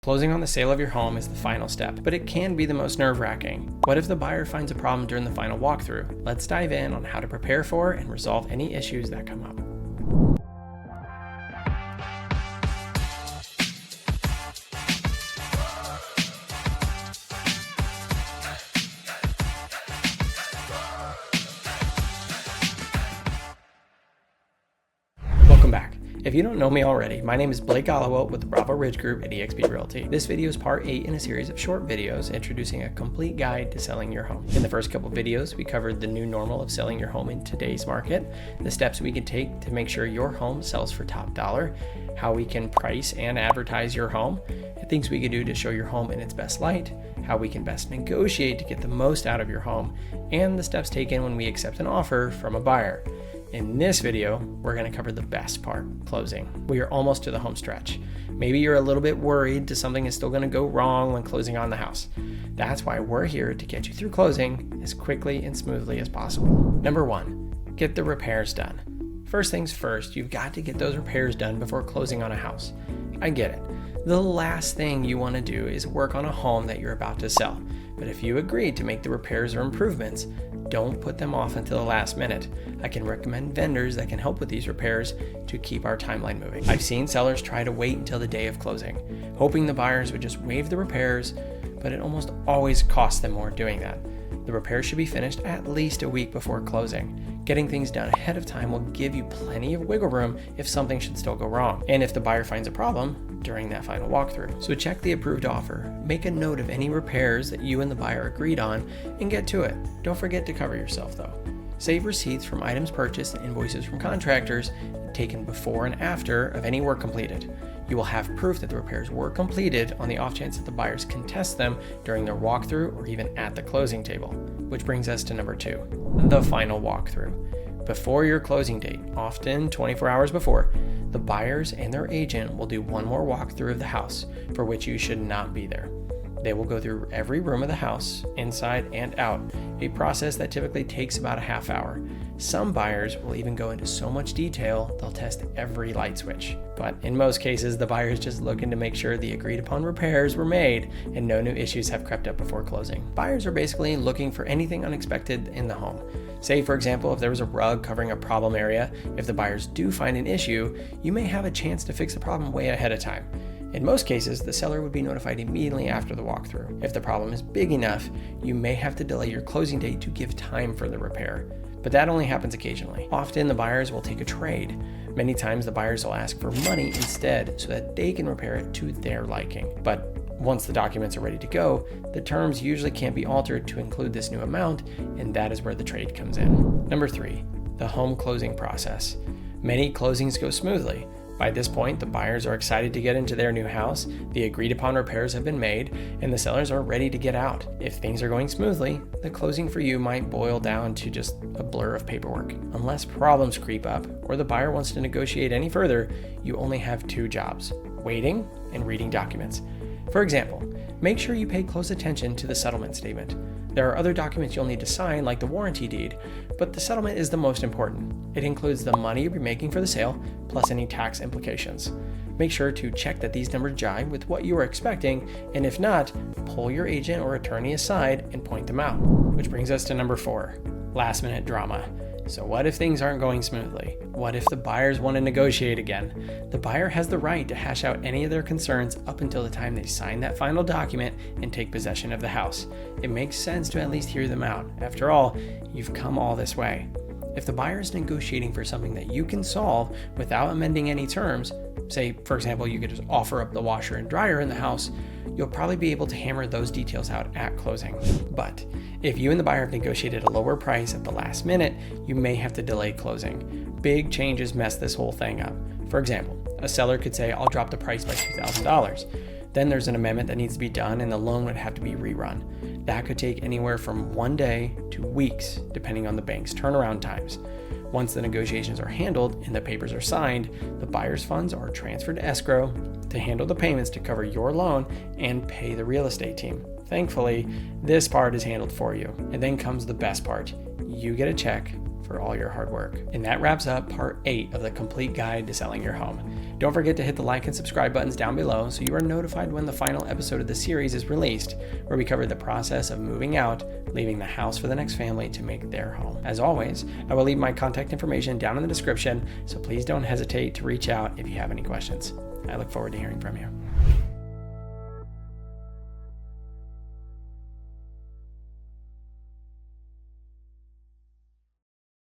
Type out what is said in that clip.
Closing on the sale of your home is the final step, but it can be the most nerve-wracking. What if the buyer finds a problem during the final walkthrough? Let's dive in on how to prepare for and resolve any issues that come up. Welcome back. If you don't know me already, my name is Alewelt with the Bravo Ridge Group at eXp Realty. This video is part 8 in a series of short videos introducing a complete guide to selling your home. In the first couple videos, we covered the new normal of selling your home in today's market, the steps we can take to make sure your home sells for top dollar, how we can price and advertise your home, and things we can do to show your home in its best light, how we can best negotiate to get the most out of your home, and the steps taken when we accept an offer from a buyer. In this video, we're going to cover the best part, closing. We are almost to the home stretch. Maybe you're a little bit worried that something is still going to go wrong when closing on the house. That's why we're here to get you through closing as quickly and smoothly as possible. Number 1, get the repairs done. First things first, you've got to get those repairs done before closing on a house. I get it. The last thing you want to do is work on a home that you're about to sell. But if you agreed to make the repairs or improvements, don't put them off until the last minute. I can recommend vendors that can help with these repairs to keep our timeline moving. I've seen sellers try to wait until the day of closing, hoping the buyers would just waive the repairs, but it almost always costs them more doing that. The repairs should be finished at least a week before closing. Getting things done ahead of time will give you plenty of wiggle room if something should still go wrong, and if the buyer finds a problem during that final walkthrough. So check the approved offer, make a note of any repairs that you and the buyer agreed on, and get to it. Don't forget to cover yourself though. Save receipts from items purchased and invoices from contractors taken before and after of any work completed. You will have proof that the repairs were completed on the off chance that the buyers contest them during their walkthrough or even at the closing table. Which brings us to number 2, the final walkthrough. Before your closing date, often 24 hours before, the buyers and their agent will do one more walkthrough of the house for which you should not be there. They will go through every room of the house, inside and out, a process that typically takes about a half hour. Some buyers will even go into so much detail, they'll test every light switch. But in most cases, the buyer is just looking to make sure the agreed upon repairs were made and no new issues have crept up before closing. Buyers are basically looking for anything unexpected in the home. Say, for example, if there was a rug covering a problem area, if the buyers do find an issue, you may have a chance to fix the problem way ahead of time. In most cases, the seller would be notified immediately after the walkthrough. If the problem is big enough, you may have to delay your closing date to give time for the repair. But that only happens occasionally. Often the buyers will take a trade. Many times the buyers will ask for money instead so that they can repair it to their liking. But once the documents are ready to go, the terms usually can't be altered to include this new amount, and that is where the trade comes in. Number 3, the home closing process. Many closings go smoothly. By this point, the buyers are excited to get into their new house, the agreed upon repairs have been made, and the sellers are ready to get out. If things are going smoothly, the closing for you might boil down to just a blur of paperwork. Unless problems creep up or the buyer wants to negotiate any further, you only have 2 jobs: waiting and reading documents. For example, make sure you pay close attention to the settlement statement. There are other documents you'll need to sign, like the warranty deed, but the settlement is the most important. It includes the money you'll be making for the sale, plus any tax implications. Make sure to check that these numbers jive with what you are expecting, and if not, pull your agent or attorney aside and point them out. Which brings us to number 4, last minute drama. So what if things aren't going smoothly? What if the buyers want to negotiate again? The buyer has the right to hash out any of their concerns up until the time they sign that final document and take possession of the house. It makes sense to at least hear them out. After all, you've come all this way. If the buyer is negotiating for something that you can solve without amending any terms, say, for example, you could just offer up the washer and dryer in the house, you'll probably be able to hammer those details out at closing. But if you and the buyer have negotiated a lower price at the last minute, you may have to delay closing. Big changes mess this whole thing up. For example, a seller could say, "I'll drop the price by $2,000. Then there's an amendment that needs to be done and the loan would have to be rerun. That could take anywhere from 1 day to weeks, depending on the bank's turnaround times. Once the negotiations are handled and the papers are signed, the buyer's funds are transferred to escrow to handle the payments to cover your loan and pay the real estate team. Thankfully, this part is handled for you. And then comes the best part. You get a check for all your hard work. And that wraps up part 8 of the complete guide to selling your home. Don't forget to hit the like and subscribe buttons down below so you are notified when the final episode of the series is released, where we cover the process of moving out, leaving the house for the next family to make their home. As always, I will leave my contact information down in the description, so please don't hesitate to reach out if you have any questions. I look forward to hearing from you.